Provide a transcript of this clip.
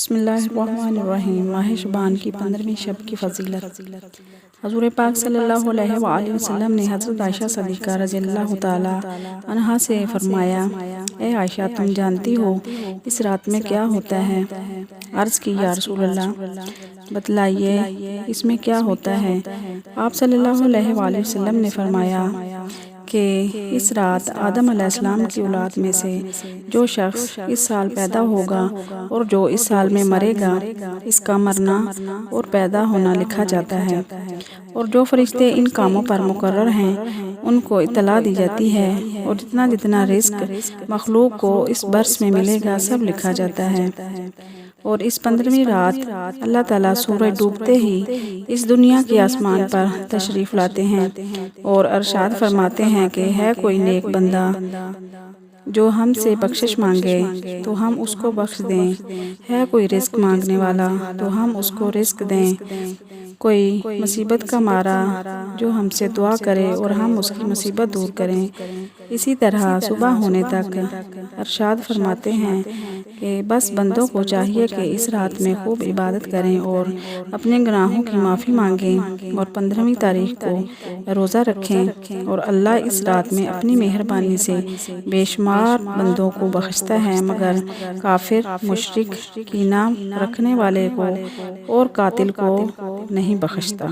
بسم اللہ الرحمن الرحیم۔ ماہ شعبان کی 15ویں شب کی فضیلت۔ حضور پاک صلی اللہ علیہ وآلہ وسلم نے حضرت عائشہ صدیقہ رضی اللہ تعالی عنہا سے فرمایا، اے عائشہ، تم جانتی ہو اس رات میں کیا ہوتا ہے؟ عرض کی، یا رسول اللہ، بتلائیے اس میں کیا ہوتا ہے؟ آپ صلی اللہ علیہ وآلہ وسلم نے فرمایا کہ اس رات آدم علیہ السلام کی اولاد میں سے جو شخص اس سال پیدا ہوگا اور جو اس سال میں مرے گا، اس کا مرنا اور پیدا ہونا لکھا جاتا ہے، اور جو فرشتے ان کاموں پر مقرر ہیں ان کو اطلاع دی جاتی ہے، اور جتنا جتنا رزق مخلوق کو اس برس میں ملے گا سب لکھا جاتا ہے۔ اور اس 15ویں رات اللہ تعالیٰ سورج ڈوبتے ہی اس دنیا کے آسمان پر تشریف لاتے ہیں اور ارشاد فرماتے ہیں کہ ہے کوئی نیک بندہ جو ہم سے بخشش مانگے تو ہم اس کو بخش دیں، ہے کوئی رزق مانگنے والا تو ہم اس کو رزق دیں، کوئی مصیبت کا مارا جو ہم سے دعا کرے اور ہم اس کی مصیبت دور کریں۔ اسی طرح صبح ہونے تک ارشاد فرماتے ہیں کہ بس بندوں کو چاہیے کہ اس رات میں خوب عبادت کریں اور اپنے گناہوں کی معافی مانگیں، اور 15ویں تاریخ کو روزہ رکھیں، اور اللہ اس رات میں اپنی مہربانی سے بے شمار بندوں کو بخشتا ہے، مگر کافر، مشرک، کینہ رکھنے والے کو اور قاتل کو نہیں بخشتا۔